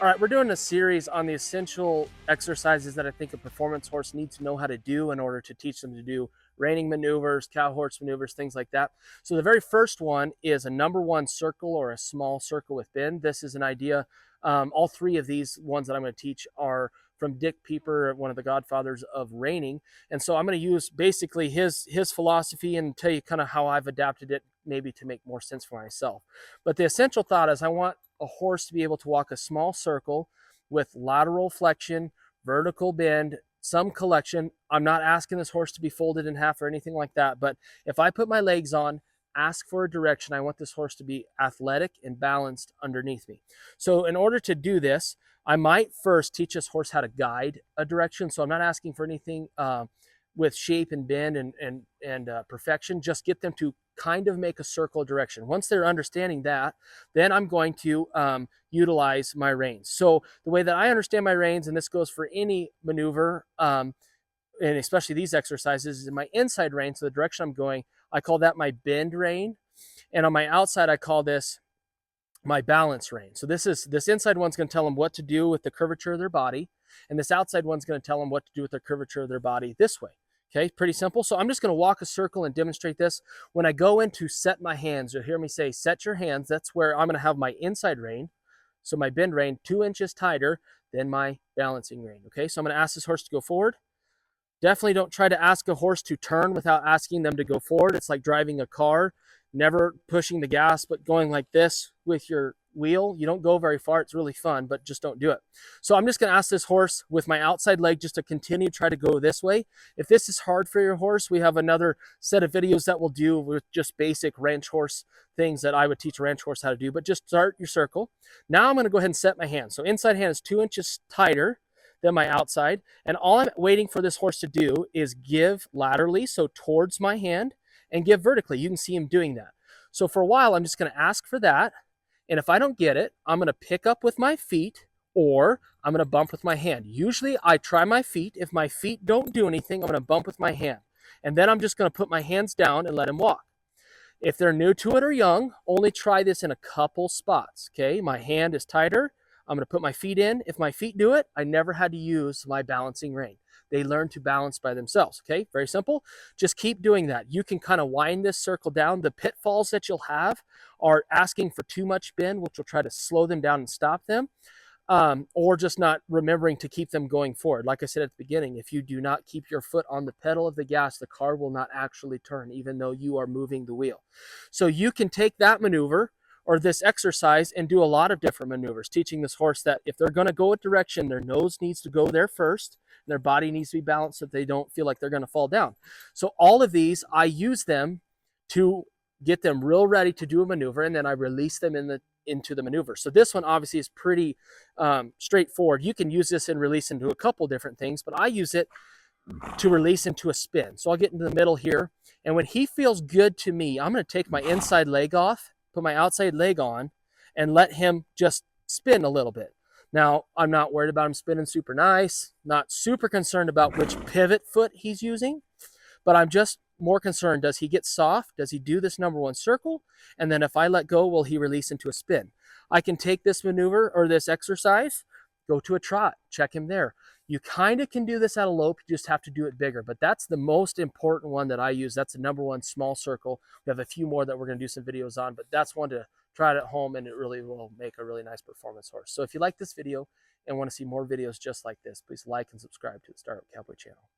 All right, we're doing a series on the essential exercises that I think a performance horse needs to know how to do in order to teach them to do reining maneuvers, cow horse maneuvers, things like that. So the very first one is a number one circle or a small circle with bend. This is an idea. All three of these ones that I'm going to teach are from Dick Pieper, one of the godfathers of reining. And so I'm going to use basically his philosophy and tell you kind of how I've adapted it maybe to make more sense for myself. But the essential thought is I want a horse to be able to walk a small circle with lateral flexion, vertical bend, some collection. I'm not asking this horse to be folded in half or anything like that, but if I put my legs on, ask for a direction, I want this horse to be athletic and balanced underneath me. So in order to do this, I might first teach this horse how to guide a direction. So I'm not asking for anything with shape and bend and perfection. Just get them to kind of make a circle direction. Once they're understanding that, then I'm going to utilize my reins. So the way that I understand my reins, and this goes for any maneuver, and especially these exercises, is in my inside rein. So the direction I'm going, I call that my bend rein, and on my outside, I call this my balance rein. So this inside one's going to tell them what to do with the curvature of their body, and this outside one's going to tell them what to do with the curvature of their body this way. Okay, pretty simple. So I'm just going to walk a circle and demonstrate this. When I go in to set my hands, you'll hear me say, set your hands. That's where I'm going to have my inside rein. So my bend rein 2 inches tighter than my balancing rein. Okay, so I'm going to ask this horse to go forward. Definitely don't try to ask a horse to turn without asking them to go forward. It's like driving a car, never pushing the gas, but going like this with your wheel. You don't go very far. It's really fun, but just don't do it. So I'm just going to ask this horse with my outside leg just to continue try to go this way. If this is hard for your horse, we have another set of videos that we'll do with just basic ranch horse things that I would teach a ranch horse how to do, but just start your circle. Now I'm going to go ahead and set my hand. So inside hand is 2 inches tighter than my outside. And all I'm waiting for this horse to do is give laterally, so towards my hand, and give vertically. You can see him doing that. So for a while, I'm just going to ask for that. And if I don't get it, I'm going to pick up with my feet or I'm going to bump with my hand. Usually I try my feet. If my feet don't do anything, I'm going to bump with my hand. And then I'm just going to put my hands down and let him walk. If they're new to it or young, only try this in a couple spots. Okay, my hand is tighter. I'm going to put my feet in. If my feet do it, I never had to use my balancing rein. They learn to balance by themselves. Okay, very simple. Just keep doing that. You can kind of wind this circle down. The pitfalls that you'll have are asking for too much bend, which will try to slow them down and stop them, or just not remembering to keep them going forward. Like I said at the beginning, if you do not keep your foot on the pedal of the gas, the car will not actually turn, even though you are moving the wheel. So you can take that maneuver or this exercise and do a lot of different maneuvers, teaching this horse that if they're going to go a direction, their nose needs to go there first, and their body needs to be balanced so that they don't feel like they're going to fall down. So all of these, I use them to get them real ready to do a maneuver, and then I release them into the maneuver. So this one obviously is pretty straightforward. You can use this and release into a couple different things, but I use it to release into a spin. So I'll get into the middle here, and when he feels good to me, I'm going to take my inside leg off, put my outside leg on, and let him just spin a little bit. Now, I'm not worried about him spinning super nice, not super concerned about which pivot foot he's using, but I'm just more concerned, does he get soft? Does he do this number one circle? And then if I let go, will he release into a spin? I can take this maneuver or this exercise, go to a trot, check him there. You kind of can do this at a lope, you just have to do it bigger, but that's the most important one that I use. That's the number one small circle. We have a few more that we're going to do some videos on, but that's one to try it at home, and it really will make a really nice performance horse. So if you like this video and want to see more videos just like this, please like and subscribe to the Startup Cowboy channel.